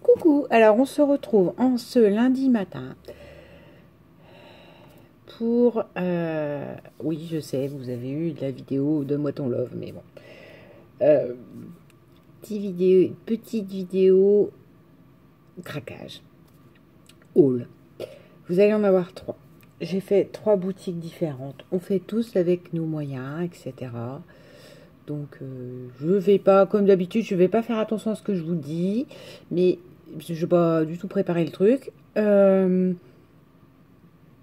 Coucou, alors on se retrouve en ce lundi matin pour... oui, je sais, vous avez eu de la vidéo de Moi ton love, mais bon. Petite vidéo craquage. Haul. Vous allez en avoir 3. J'ai fait 3 boutiques différentes. On fait tous avec nos moyens, etc. Donc, je vais pas, comme d'habitude, je vais pas faire attention à ce que je vous dis, mais je vais pas du tout préparer le truc. Mais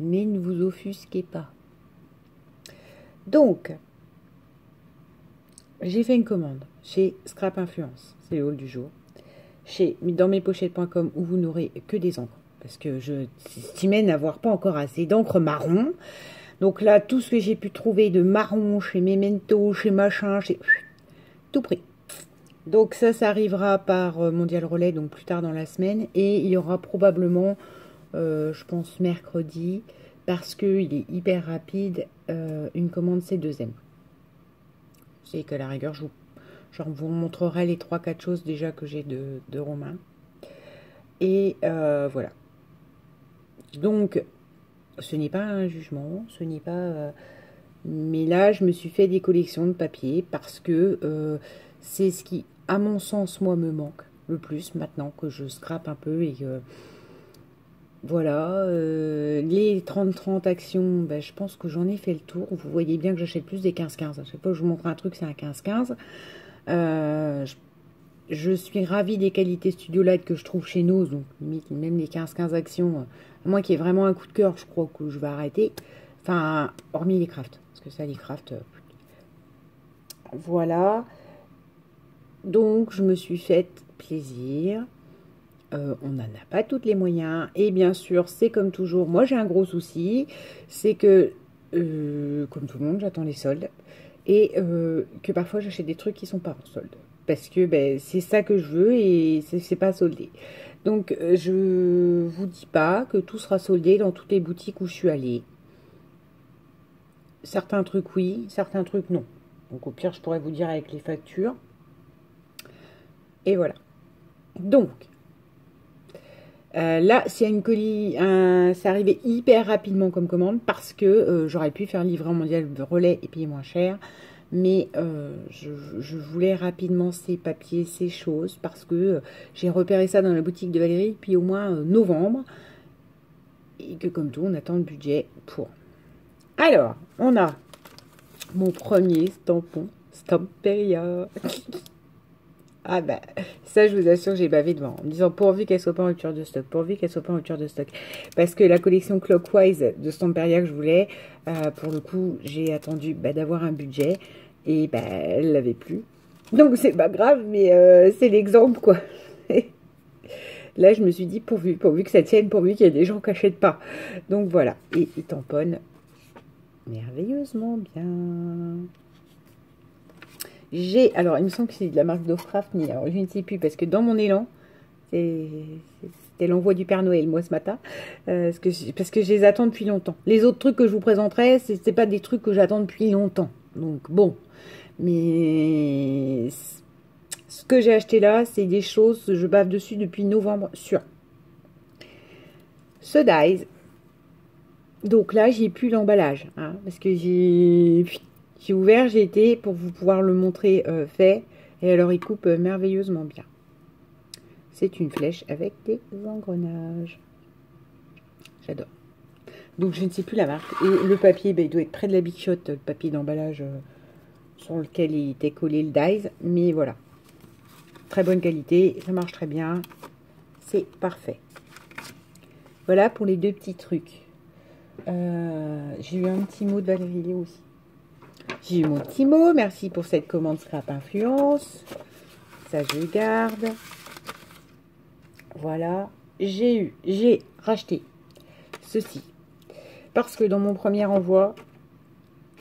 ne vous offusquez pas. Donc, j'ai fait une commande chez Scrap Influence, c'est le haul du jour, chez dans mespochettes.com où vous n'aurez que des encres, parce que je estimais n'avoir pas encore assez d'encre marron. Donc là, tout ce que j'ai pu trouver de marron chez Memento, chez machin, chez tout pris. Donc ça arrivera par Mondial Relais, donc plus tard dans la semaine, et il y aura probablement, je pense mercredi, parce qu'il est hyper rapide, une commande C2M. C'est qu'à la rigueur, je vous montrerai les 3-4 choses déjà que j'ai de Romain. Et voilà. Donc, ce n'est pas un jugement, ce n'est pas... mais là, je me suis fait des collections de papier parce que c'est ce qui, à mon sens, moi, me manque le plus maintenant que je scrape un peu et que... Voilà, les 30-30 actions, ben, je pense que j'en ai fait le tour. Vous voyez bien que j'achète plus des 15-15. Je sais pas, je vous montre un truc, c'est un 15-15. Je suis ravie des qualités Studio Light que je trouve chez nous. Donc, limite, même les 15-15 actions, à moins qu'il y ait vraiment un coup de cœur, je crois que je vais arrêter. Enfin, hormis les crafts. Parce que ça, les crafts... voilà. Donc, je me suis fait plaisir. On n'en a pas tous les moyens. Et bien sûr, c'est comme toujours. Moi, j'ai un gros souci. C'est que, comme tout le monde, j'attends les soldes. Et que parfois, j'achète des trucs qui sont pas en solde. Parce que ben, c'est ça que je veux et c'est pas soldé. Donc, je vous dis pas que tout sera soldé dans toutes les boutiques où je suis allée. Certains trucs, oui. Certains trucs, non. Donc, au pire, je pourrais vous dire avec les factures. Et voilà. Donc... là, c'est une colis, c'est arrivé hyper rapidement comme commande parce que j'aurais pu faire livrer en Mondial Relais et payer moins cher. Mais je voulais rapidement ces papiers, ces choses parce que j'ai repéré ça dans la boutique de Valérie depuis au moins novembre. Et que comme tout, on attend le budget pour. Alors, on a mon premier tampon, Stamperia. Ah bah, ça je vous assure, j'ai bavé devant, en me disant pourvu qu'elle soit pas en rupture de stock, pourvu qu'elle soit pas en rupture de stock. Parce que la collection Clockwise de Stamperia que je voulais, pour le coup, j'ai attendu d'avoir un budget, et bah, elle l'avait plus. Donc c'est pas grave, mais c'est l'exemple quoi. Là je me suis dit pourvu que ça tienne, pourvu qu'il y ait des gens qui n'achètent pas. Donc voilà, et il tamponne merveilleusement bien. Alors il me semble que c'est de la marque Dovecraft, mais alors je ne sais plus, parce que dans mon élan, c'était l'envoi du Père Noël, moi, ce matin, parce que je les attends depuis longtemps. Les autres trucs que je vous présenterai, c'est pas des trucs que j'attends depuis longtemps. Donc, bon. Mais ce que j'ai acheté là, c'est des choses, je bave dessus depuis novembre, sûr. Ce Dies. Donc là, j'ai plus l'emballage, hein, parce que j'ai ouvert, j'ai été pour vous pouvoir le montrer fait. Et alors, il coupe merveilleusement bien. C'est une flèche avec des engrenages. J'adore. Donc, je ne sais plus la marque. Et le papier, ben, il doit être près de la Big Shot, le papier d'emballage sur lequel il était collé le Dies. Mais voilà. Très bonne qualité. Ça marche très bien. C'est parfait. Voilà pour les 2 petits trucs. J'ai eu un petit mot de Valérie aussi. J'ai eu mon petit mot. Merci pour cette commande Scrap Influence. Ça, je garde. Voilà. J'ai racheté ceci. Parce que dans mon premier envoi,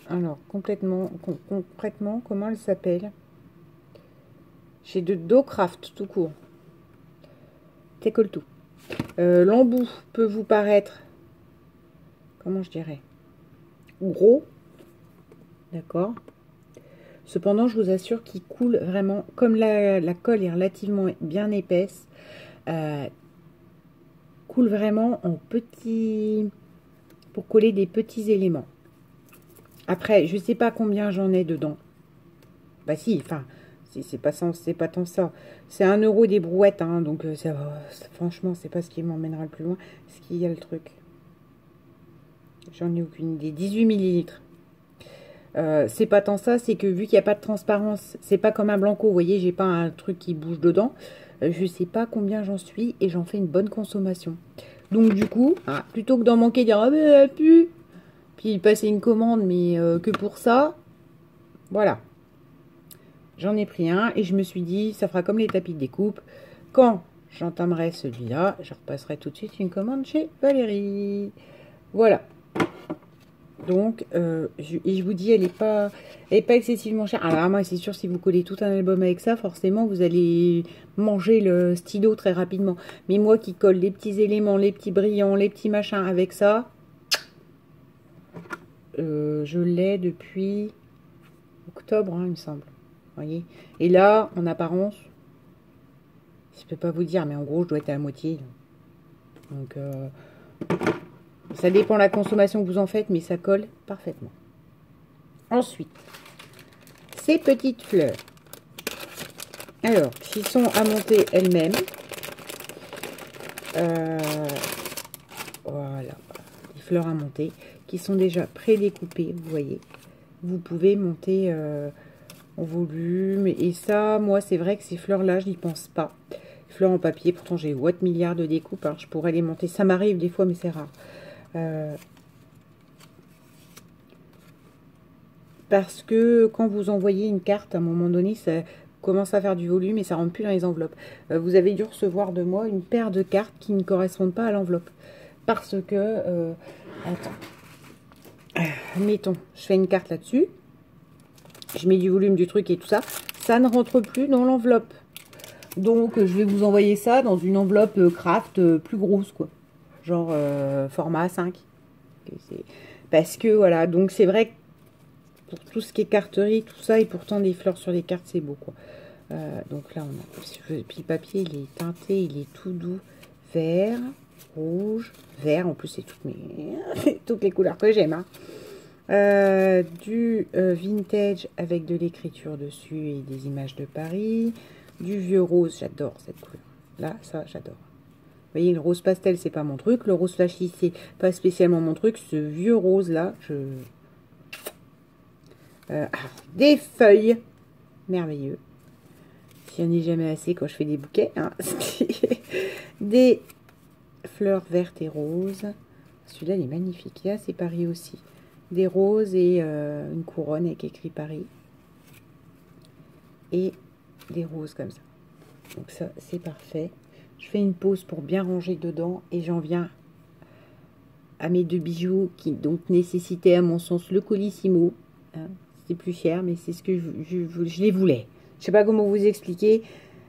alors concrètement, comment elle s'appelle? J'ai de Dovecraft tout court. T'écoles tout. L'embout peut vous paraître, comment je dirais, gros. D'accord. Cependant, je vous assure qu'il coule vraiment, comme la colle est relativement bien épaisse, Coule vraiment en petits, pour coller des petits éléments. Après, je sais pas combien j'en ai dedans. Bah si, enfin, c'est pas tant ça. C'est 1 € des brouettes, hein, donc ça va. Franchement, c'est pas ce qui m'emmènera le plus loin. Ce qu'il y a le truc. J'en ai aucune idée. 18 millilitres. C'est pas tant ça, c'est que vu qu'il n'y a pas de transparence, c'est pas comme un blanco, vous voyez, j'ai pas un truc qui bouge dedans. Je sais pas combien j'en suis et j'en fais une bonne consommation. Donc du coup, plutôt que d'en manquer, dire ah ben elle pue, puis passer une commande, mais que pour ça, voilà. J'en ai pris un et je me suis dit, ça fera comme les tapis de découpe. Quand j'entamerai celui-là, je repasserai tout de suite une commande chez Valérie. Voilà. Donc, je vous dis, elle n'est pas excessivement chère. Alors, moi, c'est sûr, si vous collez tout un album avec ça, forcément, vous allez manger le stylo très rapidement. Mais moi qui colle les petits éléments, les petits brillants, les petits machins avec ça, je l'ai depuis octobre, hein, il me semble. Vous voyez. Et là, en apparence, je peux pas vous dire, mais en gros, je dois être à la moitié. Donc, ça dépend de la consommation que vous en faites, mais ça colle parfaitement. Ensuite, ces petites fleurs. Alors, qui sont à monter elles-mêmes. Voilà, les fleurs à monter, qui sont déjà pré-découpées, vous voyez. Vous pouvez monter en volume. Et ça, moi, c'est vrai que ces fleurs-là, je n'y pense pas. Fleurs en papier, pourtant j'ai what milliards de découpes. Hein, je pourrais les monter. Ça m'arrive des fois, mais c'est rare. Parce que quand vous envoyez une carte, à un moment donné, ça commence à faire du volume et ça rentre plus dans les enveloppes. Vous avez dû recevoir de moi une paire de cartes qui ne correspondent pas à l'enveloppe. Parce que, attends, mettons, je fais une carte là-dessus, je mets du volume du truc et tout ça, ça ne rentre plus dans l'enveloppe. Donc, je vais vous envoyer ça dans une enveloppe craft plus grosse, quoi. Genre format A5. Parce que, voilà, donc c'est vrai que pour tout ce qui est carterie, tout ça, et pourtant des fleurs sur les cartes, c'est beau, quoi. Donc là, on a... Puis le papier, il est teinté, il est tout doux. Vert, rouge, vert. En plus, c'est toutes les couleurs que j'aime, hein. Du vintage avec de l'écriture dessus et des images de Paris. Du vieux rose, j'adore cette couleur. Là, ça, j'adore. Vous voyez, le rose pastel, c'est pas mon truc. Le rose flashy, c'est pas spécialement mon truc. Ce vieux rose-là, des feuilles. Merveilleux. S'il n'y en a jamais assez quand je fais des bouquets. Hein. Des fleurs vertes et roses. Celui-là, il est magnifique. Là, c'est Paris aussi. Des roses et une couronne avec écrit Paris. Et des roses comme ça. Donc ça, c'est parfait. Je fais une pause pour bien ranger dedans et j'en viens à mes 2 bijoux qui donc nécessitaient à mon sens le colissimo. Hein. C'est plus cher, mais c'est ce que je les voulais. Je sais pas comment vous expliquer.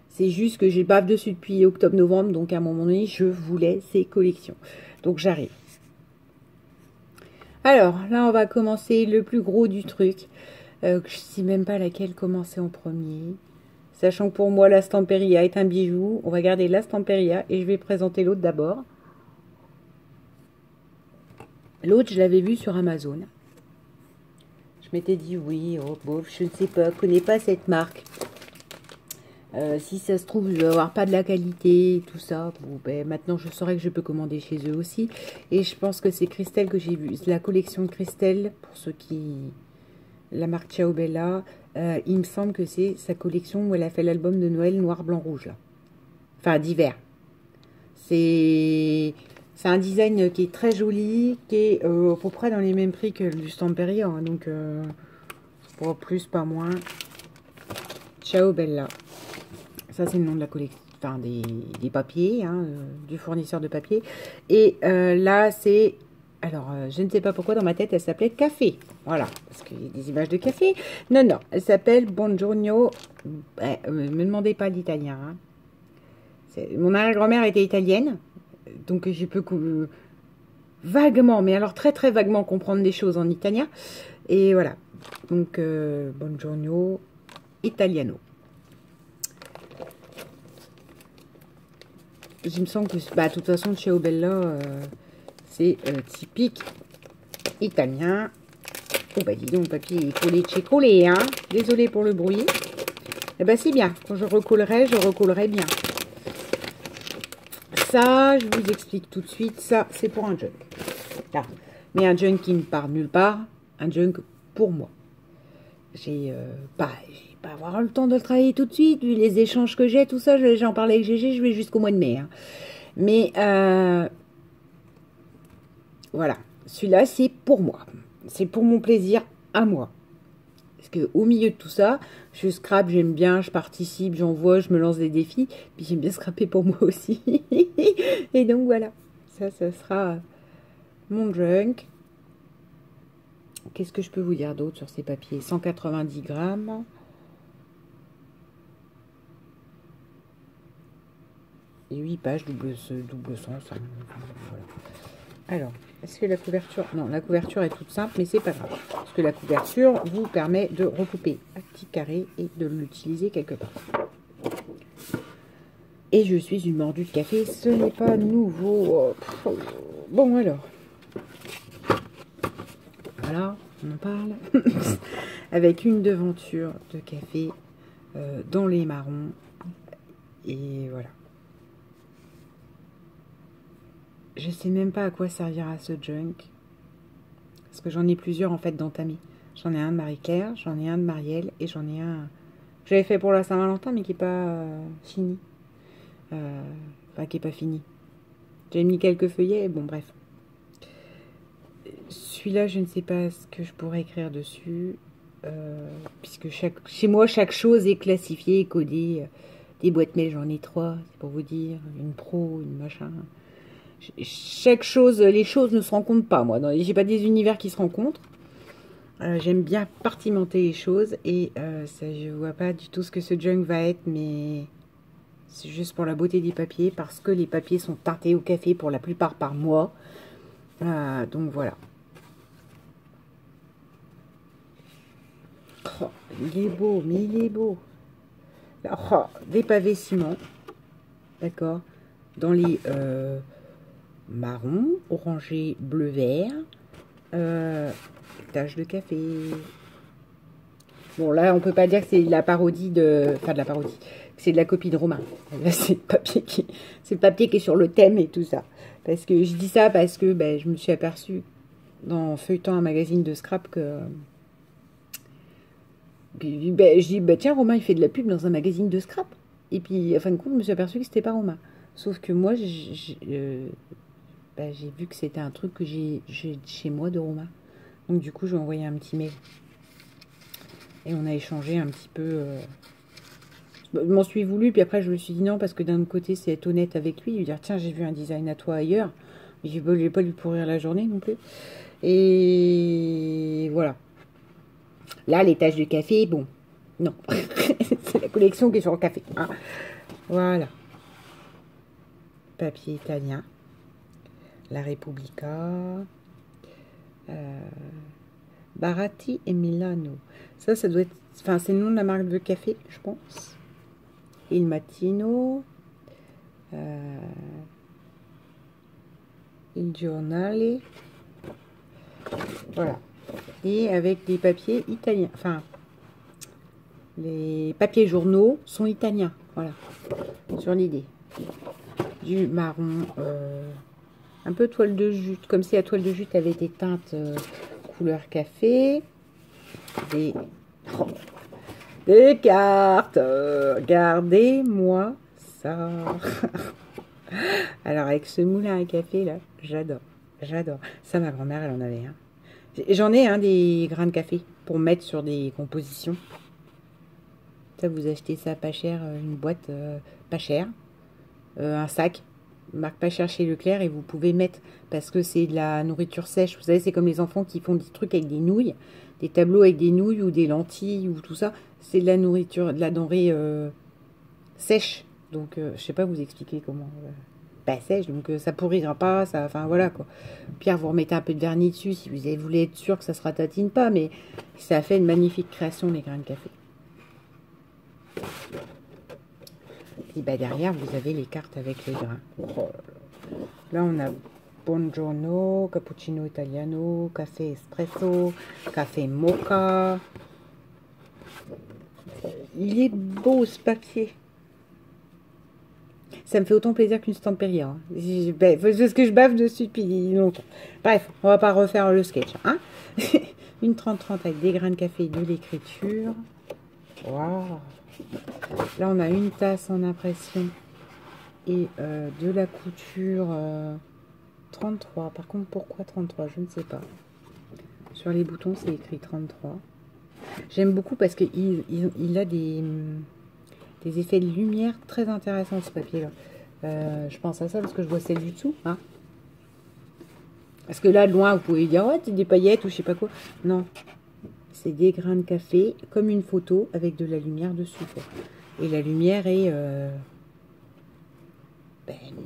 C'est juste que j'ai bave dessus depuis octobre-novembre, donc à un moment donné, je voulais ces collections. Donc j'arrive. Alors là, on va commencer le plus gros du truc. Je ne sais même pas laquelle commencer en premier. Sachant que pour moi, la Stamperia est un bijou. On va garder la Stamperia et je vais présenter l'autre d'abord. L'autre, je l'avais vu sur Amazon. Je m'étais dit oui, oh bof, je ne sais pas, je connais pas cette marque. Si ça se trouve, je vais avoir pas de la qualité, tout ça. Bon, ben, maintenant, je saurais que je peux commander chez eux aussi. Et je pense que c'est Christelle que j'ai vu. La collection de Christelle, pour ceux qui... La marque Ciao Bella, il me semble que c'est sa collection où elle a fait l'album de Noël noir, blanc, rouge, là. Enfin, d'hiver. C'est un design qui est très joli, qui est à peu près dans les mêmes prix que du Stamperia. Hein, donc, pas plus, pas moins. Ciao Bella. Ça, c'est le nom de la collection, enfin des papiers, hein, du fournisseur de papier. Et là, c'est... Alors, je ne sais pas pourquoi, dans ma tête, elle s'appelait Café. Voilà, parce qu'il y a des images de café. Non, non, elle s'appelle Buongiorno. Me demandez pas l'italien. Hein. Mon arrière-grand-mère était italienne, donc je peux vaguement, mais alors très très vaguement comprendre des choses en italien. Et voilà, donc Buongiorno Italiano. il me semble que, bah, de toute façon, chez Obella, c'est typique italien. Oh, bah, dis donc, le papier est collé de chez collé, hein. Désolée pour le bruit. Eh ben, c'est bien. Quand je recollerai bien. Ça, je vous explique tout de suite. Ça, c'est pour un junk. Là. Mais un junk qui ne part nulle part. Un junk pour moi. J'ai pas avoir le temps de le travailler tout de suite, vu les échanges que j'ai, tout ça. J'en parlais avec GG, je vais jusqu'au mois de mai. Hein. Mais voilà. Celui-là, c'est pour moi. C'est pour mon plaisir à moi. Parce que au milieu de tout ça, je scrape, j'aime bien, je participe, j'envoie, je me lance des défis. Puis j'aime bien scraper pour moi aussi. Et donc voilà. Ça sera mon junk. Qu'est-ce que je peux vous dire d'autre sur ces papiers? 190 grammes. Et 8 pages, double sens. Hein. Voilà. Alors, est-ce que la couverture... Non, la couverture est toute simple, mais c'est pas grave. Parce que la couverture vous permet de recouper un petit carré et de l'utiliser quelque part. Et je suis une mordue de café, ce n'est pas nouveau. Bon, alors. Voilà, on en parle. Avec une devanture de café dans les marrons. Et voilà. Je sais même pas à quoi servira ce junk. Parce que j'en ai plusieurs en fait d'entamés. J'en ai un de Marie-Claire, j'en ai un de Marielle et j'en ai un que j'avais fait pour la Saint-Valentin mais qui n'est pas fini. Enfin, qui n'est pas fini. J'ai mis quelques feuillets, bon bref. Celui-là, je ne sais pas ce que je pourrais écrire dessus. Puisque chez moi, chaque chose est classifiée, codée. Des boîtes mail, j'en ai 3, c'est pour vous dire. Une pro, une machin. Chaque chose, les choses ne se rencontrent pas, moi. J'ai pas des univers qui se rencontrent. J'aime bien partimenter les choses. Et ça, je vois pas du tout ce que ce junk va être, mais c'est juste pour la beauté des papiers, parce que les papiers sont teintés au café pour la plupart par moi. Donc voilà. Oh, il est beau, mais il est beau. Oh, des pavés ciment. D'accord. Dans les marron, orangé, bleu, vert. Tache de café. Bon, là, on peut pas dire que c'est de la parodie de... Enfin, de la parodie. C'est de la copie de Romain. Là, c'est le papier qui est sur le thème et tout ça. Parce que je dis ça parce que ben, je me suis aperçue dans feuilletant un magazine de scrap que... Ben, je dis, ben, tiens, Romain, il fait de la pub dans un magazine de scrap. Et puis, en fin de compte, je me suis aperçue que c'était pas Romain. Sauf que moi, ben, j'ai vu que c'était un truc que j'ai chez moi de Romain. Donc, du coup, je lui ai envoyé un petit mail. Et on a échangé un petit peu. Je m'en suis voulu, puis après, je me suis dit non, parce que d'un autre côté, c'est être honnête avec lui. Lui dire, tiens, j'ai vu un design à toi ailleurs. Je ne vais pas lui pourrir la journée non plus. Et voilà. Là, les taches de café, bon, non. C'est la collection qui est sur le café. Hein. Voilà. Papier italien. La Repubblica. Baratti et Milano. Ça doit être... Enfin, c'est le nom de la marque de café, je pense. Il Mattino. Il Giornale. Voilà. Et avec des papiers italiens. Enfin, les papiers journaux sont italiens. Voilà. Sur l'idée. Du marron. Un peu toile de jute. Comme si la toile de jute avait été teinte couleur café. Des cartes. Regardez-moi ça. Alors, avec ce moulin à café, là, j'adore. J'adore. Ça, ma grand-mère, elle en avait un. J'en ai des grains de café pour mettre sur des compositions. Ça, vous achetez ça pas cher, une boîte pas chère, un sac, marque pas cher chez Leclerc, et vous pouvez mettre, parce que c'est de la nourriture sèche. Vous savez, c'est comme les enfants qui font des trucs avec des nouilles, des tableaux avec des nouilles ou des lentilles ou tout ça. C'est de la nourriture, de la denrée sèche. Donc, je sais pas vous expliquer comment... Pas sèche, donc ça pourrira pas, ça, enfin voilà quoi. Pierre, vous remettez un peu de vernis dessus si vous voulez être sûr que ça se ratatine pas, mais ça a fait une magnifique création, les grains de café. Et bah derrière, vous avez les cartes avec le grain. Oh là là. Là, on a Buongiorno, Cappuccino Italiano, Café Espresso, Café Mocha. Il est beau ce papier. Ça me fait autant plaisir qu'une Stamperia. Hein. Parce que je bave dessus depuis longtemps. Bref, on va pas refaire le sketch. Hein. Une 30-30 avec des grains de café et de l'écriture. Waouh. Là, on a une tasse en impression et de la couture 33. Par contre, pourquoi 33? Je ne sais pas. Sur les boutons, c'est écrit 33. J'aime beaucoup parce qu'il a des effets de lumière très intéressants, ce papier-là. Je pense à ça parce que je vois celle du dessous. Hein. Parce que là, de loin, vous pouvez dire, ouais, c'est des paillettes ou je sais pas quoi. Non. C'est des grains de café, comme une photo, avec de la lumière dessus. Quoi. Et la lumière est...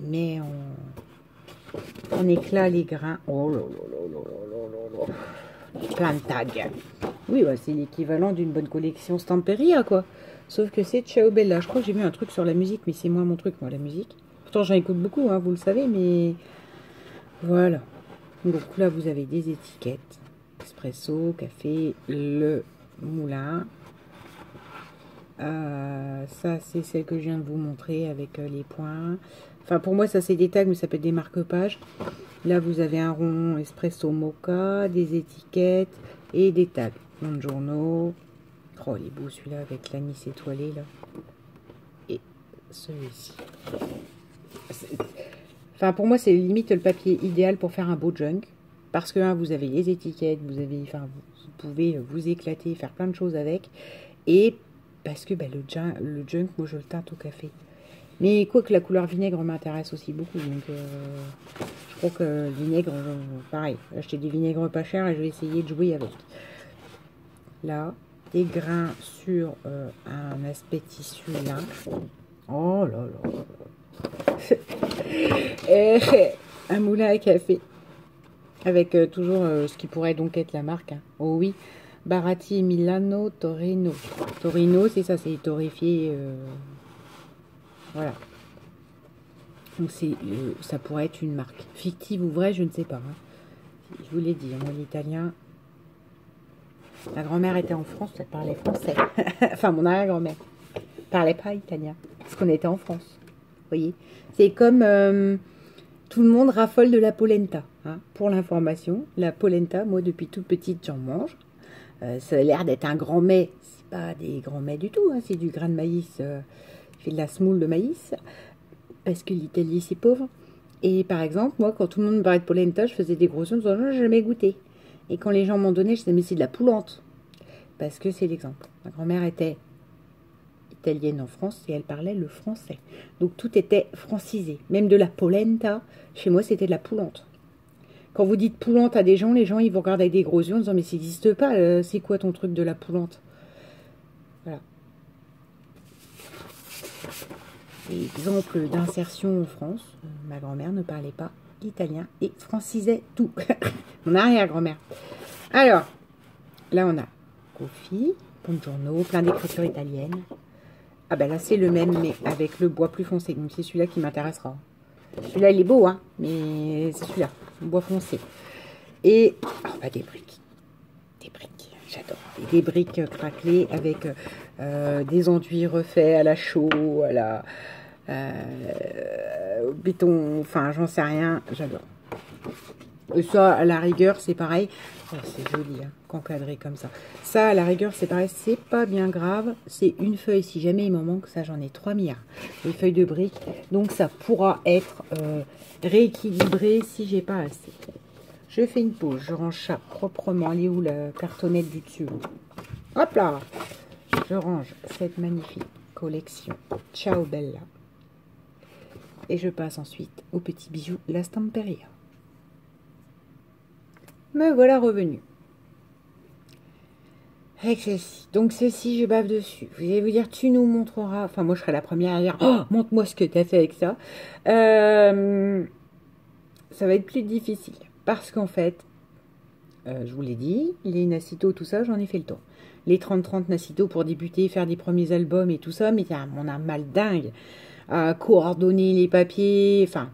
met en éclat les grains. Oh là là là là là là là. Plein de tags. Oui, bah, c'est l'équivalent d'une bonne collection Stamperia, quoi. Sauf que c'est Ciao Bella. Je crois que j'ai vu un truc sur la musique, mais c'est moins mon truc, moi, la musique. Pourtant, j'en écoute beaucoup, hein, vous le savez, mais... Voilà. Donc là, vous avez des étiquettes. Espresso, café, le moulin. Ça, c'est celle que je viens de vous montrer avec les points. Enfin, pour moi, ça, c'est des tags, mais ça peut être des marque-pages. Là, vous avez un rond espresso mocha, des étiquettes et des tags. Buongiorno. Oh, il est beau celui-là avec l'anis étoilé, là. Et celui-ci. Enfin, pour moi, c'est limite le papier idéal pour faire un beau junk. Parce que, hein, vous avez les étiquettes, vous pouvez vous éclater, faire plein de choses avec. Et parce que bah, le junk, moi, je le teinte au café. Mais quoi que la couleur vinaigre m'intéresse aussi beaucoup. Donc, je crois que le vinaigre, pareil. Acheter des vinaigres pas chers et je vais essayer de jouer avec. Là, des grains sur un aspect tissu là. Oh là là. Un moulin à café. Avec toujours ce qui pourrait donc être la marque. Hein. Oh oui. Baratti Milano Torino. Torino, c'est ça, c'est torréfié. Voilà. Donc ça pourrait être une marque. Fictive ou vraie, je ne sais pas. Hein. Je vous l'ai dit, moi l'italien. Ma grand-mère était en France, elle parlait français. Enfin, mon arrière-grand-mère parlait pas italien. Parce qu'on était en France. Vous voyez. C'est comme tout le monde raffole de la polenta. Hein. Pour l'information, la polenta, moi depuis toute petite, j'en mange. Ça a l'air d'être un grand mets. C'est pas des grands mets du tout. Hein. C'est du grain de maïs. Je fais de la semoule de maïs. Parce que l'Italie, c'est pauvre. Et par exemple, moi, quand tout le monde me parlait de polenta, je faisais des gros sons. Je n'ai jamais goûté. Et quand les gens m'en donnaient, je disais, mais c'est de la poulante. Parce que c'est l'exemple. Ma grand-mère était italienne en France et elle parlait le français. Donc tout était francisé. Même de la polenta, chez moi, c'était de la poulante. Quand vous dites poulante à des gens, les gens, ils vous regardent avec des gros yeux en disant, mais ça n'existe pas, c'est quoi ton truc de la poulante? Voilà. Exemple d'insertion en France, ma grand-mère ne parlait pas italien et francisait tout. Mon arrière-grand-mère. Alors, là on a Coffee, Buongiorno, plein d'écritures italiennes. Ah ben là c'est le même mais avec le bois plus foncé, donc c'est celui-là qui m'intéressera. Celui-là il est beau, hein, mais c'est celui-là, bois foncé. Et oh, bah, des briques, j'adore. Des briques craquelées avec des enduits refaits à la chaux, à la au béton, enfin j'en sais rien, j'adore. Et ça à la rigueur c'est pareil, oh, c'est joli hein, qu'encadré comme ça. Ça à la rigueur c'est pareil, c'est pas bien grave, c'est une feuille, si jamais il m'en manque, ça j'en ai 3 milliards. Les feuilles de briques, donc ça pourra être rééquilibré si j'ai pas assez. Je fais une pause, je range ça proprement. Elle est où la cartonnette du dessus? Hop là! Je range cette magnifique collection Ciao Bella. Et je passe ensuite au petit bijou, la Stamperia. Me voilà revenu. Avec celle-ci. Donc celle-ci, je bave dessus. Vous allez vous dire, tu nous montreras. Enfin, moi, je serai la première à dire, oh, montre-moi ce que tu as fait avec ça. Ça va être plus difficile. Parce qu'en fait, je vous l'ai dit, les Nacito, tout ça, j'en ai fait le tour. Les 30-30 Nacito pour débuter, faire des premiers albums et tout ça, mais on a un mal dingue. à coordonner les papiers. Enfin,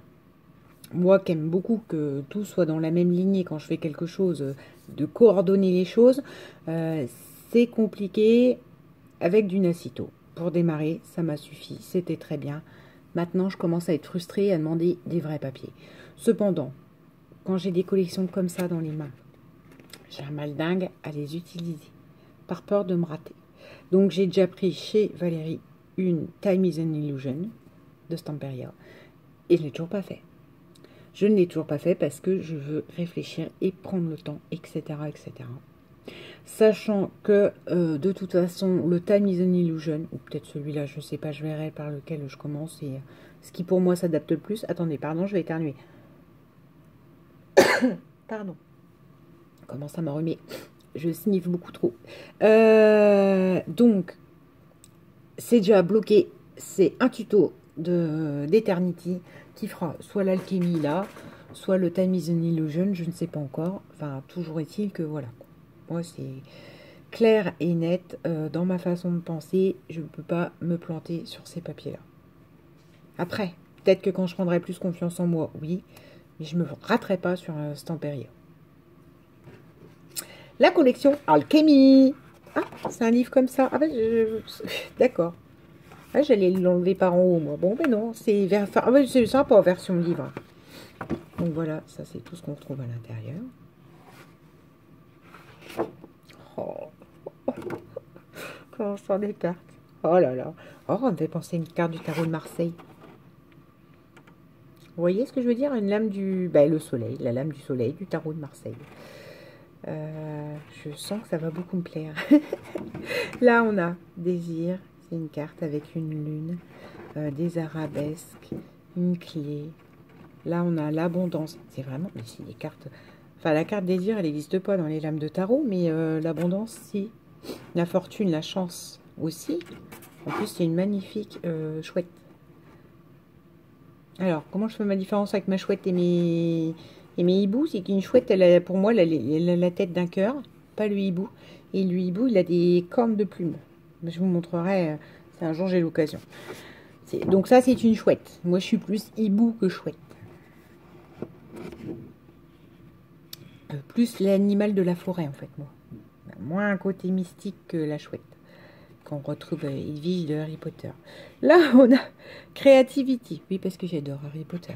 moi qui aime beaucoup que tout soit dans la même lignée quand je fais quelque chose, de coordonner les choses, c'est compliqué avec du Nacito. Pour démarrer, ça m'a suffi, c'était très bien. Maintenant, je commence à être frustrée et à demander des vrais papiers. Cependant, quand j'ai des collections comme ça dans les mains, j'ai un mal dingue à les utiliser, par peur de me rater. Donc, j'ai déjà pris chez Valérie une Time is an Illusion de Stamperia, et je ne l'ai toujours pas fait. Je ne l'ai toujours pas fait parce que je veux réfléchir et prendre le temps, etc., etc. Sachant que, de toute façon, le Time is an Illusion, ou peut-être celui-là, je ne sais pas, je verrai par lequel je commence, et ce qui pour moi s'adapte le plus. Attendez, pardon, je vais éternuer. Pardon. Comment ça m'a remis? Je sniffe beaucoup trop. Donc, c'est déjà bloqué. C'est un tuto d'Eternity qui fera soit l'alchimie là, soit le Time is an Illusion, je ne sais pas encore. Enfin, toujours est-il que voilà. Moi, c'est clair et net dans ma façon de penser. Je ne peux pas me planter sur ces papiers-là. Après, peut-être que quand je prendrai plus confiance en moi, oui, mais je ne me raterai pas sur Stamperia. La collection Alchemy. Ah, c'est un livre comme ça. Ah ben, d'accord. Ah, j'allais l'enlever par en haut, moi. Bon, ben non, c'est sympa, version livre. Donc voilà, ça c'est tout ce qu'on retrouve à l'intérieur. Oh. Comment sont des cartes. Oh là là. Oh, on me fait penser à une carte du tarot de Marseille. Vous voyez ce que je veux dire? Une lame du... Ben, le soleil, la lame du soleil du tarot de Marseille. Je sens que ça va beaucoup me plaire. Là, on a désir. C'est une carte avec une lune, des arabesques, une clé. Là, on a l'abondance. C'est vraiment... Mais c'est des cartes... Enfin, la carte désir, elle n'existe pas dans les lames de tarot, mais l'abondance, si. La fortune, la chance aussi. En plus, c'est une magnifique chouette. Alors, comment je fais ma différence avec ma chouette et mes hiboux? C'est qu'une chouette, elle a, pour moi, elle a la tête d'un cœur, pas le hibou. Et le hibou, il a des cornes de plumes. Je vous montrerai, si un jour j'ai l'occasion. Donc ça, c'est une chouette. Moi, je suis plus hibou que chouette. Plus l'animal de la forêt, en fait, moi. Moins un côté mystique que la chouette. Qu'on retrouve Edwige de Harry Potter. Là, on a Creativity. Oui, parce que j'adore Harry Potter.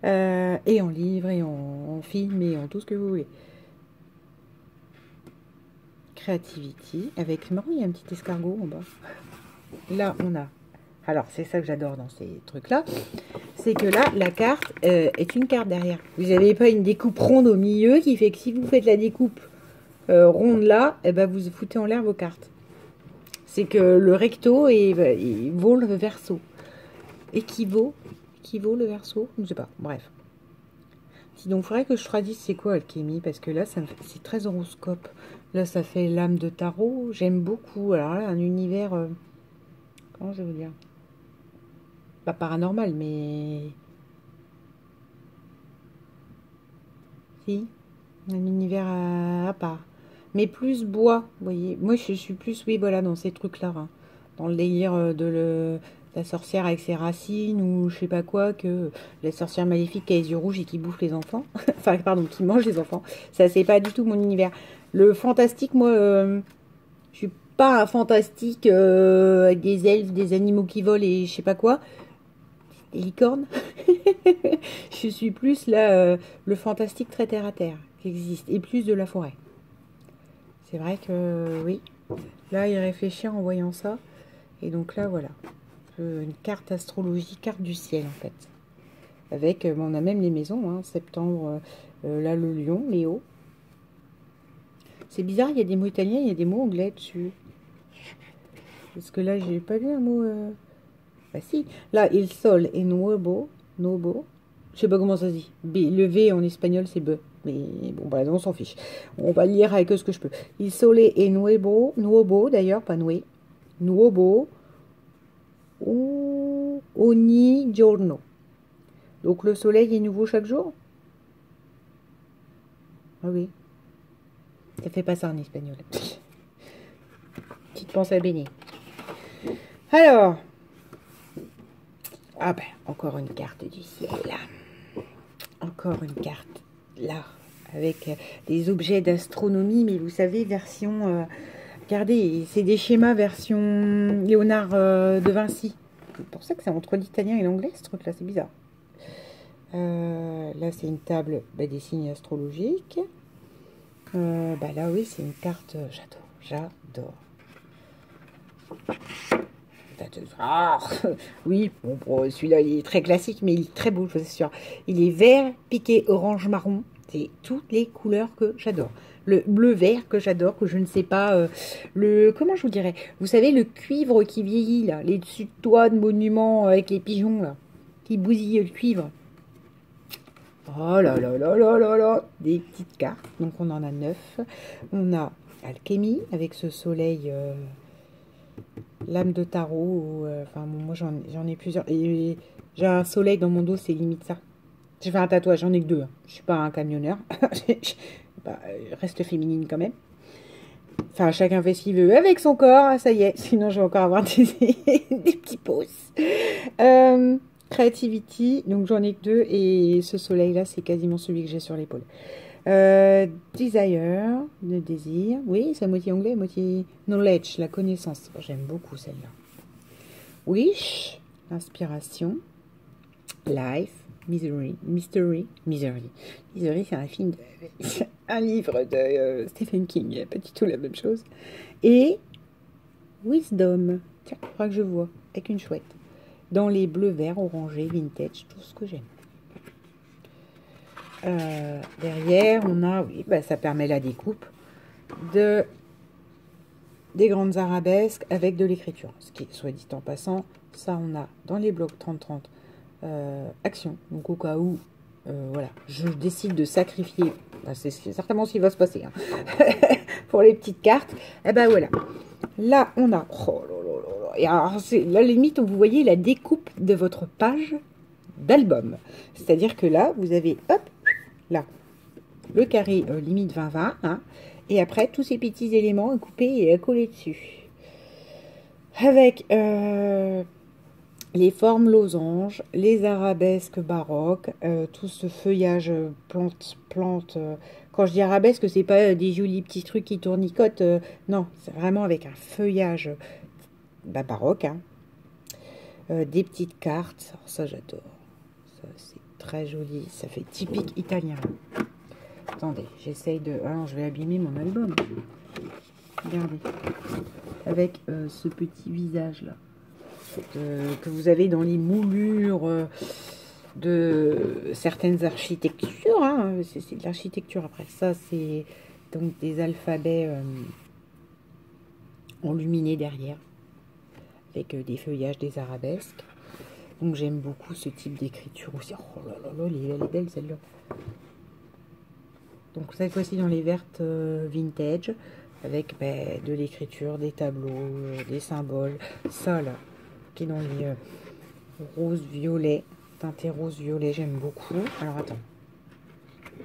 Et en livre, et en film, et en tout ce que vous voulez. Creativity. Avec, marrant, il y a un petit escargot en bas. Là, on a... Alors, c'est ça que j'adore dans ces trucs-là. C'est que là, la carte est une carte derrière. Vous n'avez pas une découpe ronde au milieu qui fait que si vous faites la découpe ronde là, eh ben, vous foutez en l'air vos cartes. C'est que le recto il vaut le verso. Équivaut le verso? Je ne sais pas. Bref. Donc, il faudrait que je traduise c'est quoi alchimie, parce que là, c'est très horoscope. Là, ça fait l'âme de tarot. J'aime beaucoup. Alors là, un univers... comment je vais vous dire? Pas paranormal, mais... Si. Un univers à part. Mais plus bois, vous voyez. Moi, je suis plus, oui, voilà, dans ces trucs-là. Hein. Dans le délire de la sorcière avec ses racines, ou je sais pas quoi, que la sorcière maléfique qui a les yeux rouges et qui bouffe les enfants. Enfin, pardon, qui mange les enfants. Ça, c'est pas du tout mon univers. Le fantastique, moi, je suis pas un fantastique avec des elfes, des animaux qui volent et je sais pas quoi. Des licornes. Je suis plus là, le fantastique très terre à terre qui existe, et plus de la forêt. C'est vrai que oui, là il réfléchit en voyant ça, et donc là voilà, une carte astrologie, carte du ciel en fait. Avec, on a même les maisons, hein, septembre, là le lion, Léo. C'est bizarre, il y a des mots italiens, il y a des mots anglais dessus. Parce que là j'ai pas vu un mot... Bah si, là il sol est nuovo, nobo. Je sais pas comment ça se dit. Le V en espagnol, c'est B. Mais bon, bah, on s'en fiche. On va lire avec ce que je peux. Il sole est nuevo, nuovo d'ailleurs, pas noué. Nuovo, ogni giorno. Donc le soleil est nouveau chaque jour? Ah oui. Ça fait pas ça en espagnol. Petite pensée à bénir. Alors, Ah ben, encore une carte du ciel, là. Encore une carte, là, avec des objets d'astronomie, mais vous savez, version... regardez, c'est des schémas version Léonard de Vinci. C'est pour ça que c'est entre l'italien et l'anglais, ce truc-là, c'est bizarre. Là, c'est une table des signes astrologiques. Là, oui, c'est une carte... j'adore. Ah, oui, bon, celui-là, il est très classique, mais il est très beau, je vous assure. Il est vert, piqué, orange, marron. C'est toutes les couleurs que j'adore. Le bleu-vert que j'adore, que je ne sais pas... comment je vous dirais? Vous savez, le cuivre qui vieillit, là. Les dessus de toit de monuments avec les pigeons, là. Qui bousillent le cuivre. Oh là là là là là là. Des petites cartes. Donc, on en a 9. On a Alchimie, avec ce soleil... lame de tarot, enfin moi j'en ai plusieurs. Et j'ai un soleil dans mon dos, c'est limite ça. J'ai fait un tatouage, j'en ai que 2. Hein. Je suis pas un camionneur. Reste féminine quand même. Enfin, chacun fait ce qu'il veut avec son corps, ça y est. Sinon, je vais encore avoir des petits pouces. Creativity, donc j'en ai que 2. Et ce soleil-là, c'est quasiment celui que j'ai sur l'épaule. Desire, le désir. Oui, c'est à moitié anglais, à moitié knowledge, la connaissance. J'aime beaucoup celle-là. Wish, l'inspiration. Life, misery, mystery, misery. Misery, c'est un film, un livre de Stephen King, pas du tout la même chose. Et wisdom. Tiens, je crois que je vois, avec une chouette. Dans les bleus, verts, orangés, vintage, tout ce que j'aime. Derrière, on a, oui, ça permet la découpe des grandes arabesques avec de l'écriture. Ce qui, soit dit en passant, ça on a dans les blocs 30-30 action. Donc au cas où, voilà, je décide de sacrifier, c'est certainement ce qui va se passer hein, pour les petites cartes. Et ben voilà, là on a, oh là là là là, et alors c'est la limite où vous voyez la découpe de votre page d'album. C'est-à-dire que là, vous avez, hop, là, le carré limite 20-20, hein, et après, tous ces petits éléments coupés et collés dessus. Avec les formes losanges, les arabesques baroques, tout ce feuillage plante. Quand je dis arabesque, c'est pas des jolis petits trucs qui tournicotent, non, c'est vraiment avec un feuillage baroque, hein. Des petites cartes, alors ça j'adore. Ça c'est très joli, ça fait typique italien. Attendez, j'essaye de... Ah non, je vais abîmer mon album. Regardez. Avec ce petit visage là. Que vous avez dans les moulures de certaines architectures. Hein. C'est de l'architecture après. Ça, c'est donc des alphabets enluminés derrière. Avec des feuillages, des arabesques. Donc j'aime beaucoup ce type d'écriture aussi. Oh là là là, elle est belle celle-là. Donc cette fois-ci dans les vertes vintage, avec de l'écriture, des tableaux, des symboles. Ça là, qui est dans les rose-violet, teinté rose-violet, j'aime beaucoup. Alors attends.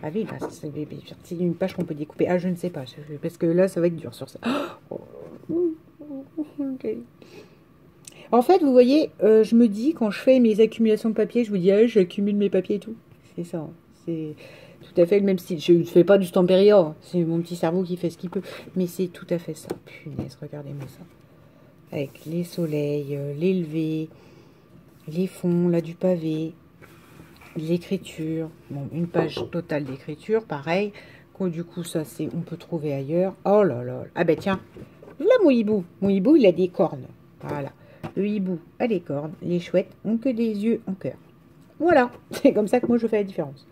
Ah oui, c'est une page qu'on peut découper. Ah je ne sais pas, parce que là ça va être dur sur ça. Oh, okay. En fait, vous voyez, je me dis, quand je fais mes accumulations de papier, je vous dis, ah, j'accumule mes papiers et tout. C'est ça, c'est tout à fait le même style. Je ne fais pas du Stamperia, c'est mon petit cerveau qui fait ce qu'il peut. Mais c'est tout à fait ça. Punaise, regardez-moi ça. Avec les soleils, l'élevé, les fonds, là, du pavé, l'écriture. Bon, une page totale d'écriture, pareil. Du coup, ça, c'est, on peut trouver ailleurs. Oh là là. Ah ben tiens, là, mon hibou. Mon hibou, il a des cornes. Voilà. Le hibou a les cornes. Les chouettes ont que des yeux en cœur. Voilà. C'est comme ça que moi, je fais la différence.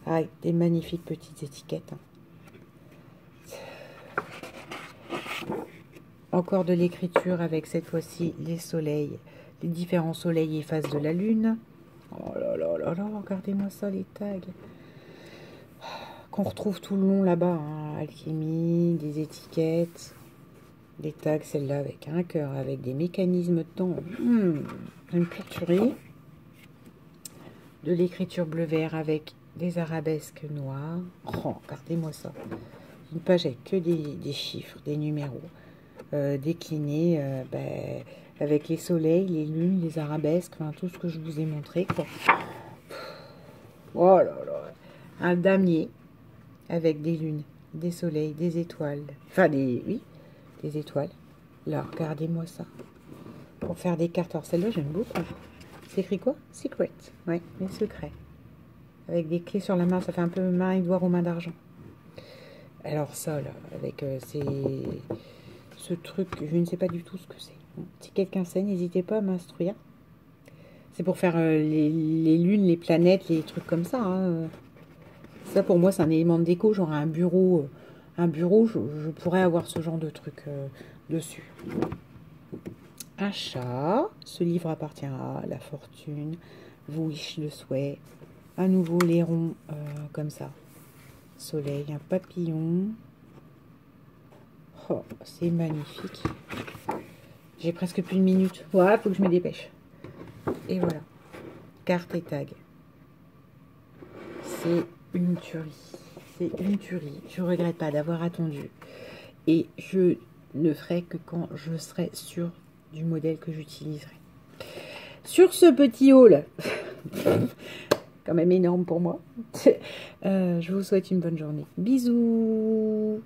Ah, des magnifiques petites étiquettes. Encore de l'écriture avec cette fois-ci les soleils. Les différents soleils et phases de la lune. Oh là là là là, regardez-moi ça, les tags. Qu'on retrouve tout le long là-bas. Hein. Alchimie, des étiquettes. Des tags, celle-là avec un cœur, avec des mécanismes dedans. Une pure tuerie. De l'écriture bleu-vert avec des arabesques noires. Oh, regardez-moi ça. Une page avec que des chiffres, des numéros. Déclinés avec les soleils, les lunes, les arabesques, enfin tout ce que je vous ai montré, quoi. Oh là là. Un damier avec des lunes, des soleils, des étoiles. Enfin, oui, des étoiles. Là, regardez-moi ça. Pour faire des cartes. Alors, celle-là, j'aime beaucoup. C'est écrit quoi? Secret. Ouais, les secrets. Avec des clés sur la main. Ça fait un peu main et doigt aux mains d'argent. Alors, ça, là, avec ce truc, je ne sais pas du tout ce que c'est. Bon, si quelqu'un sait, n'hésitez pas à m'instruire. C'est pour faire les lunes, les planètes, les trucs comme ça. Hein. Ça, pour moi, c'est un élément de déco. J'aurais un bureau, je pourrais avoir ce genre de truc dessus. Un chat. Ce livre appartient à la fortune. Vous wish le souhait. À nouveau, les ronds comme ça. Soleil, un papillon. Oh, c'est magnifique. J'ai presque plus de minutes. Voilà, faut que je me dépêche. Et voilà. Carte et tag. C'est une tuerie. C'est une tuerie. Je ne regrette pas d'avoir attendu. Et je ne ferai que quand je serai sûre du modèle que j'utiliserai. Sur ce petit haul, quand même énorme pour moi, je vous souhaite une bonne journée. Bisous!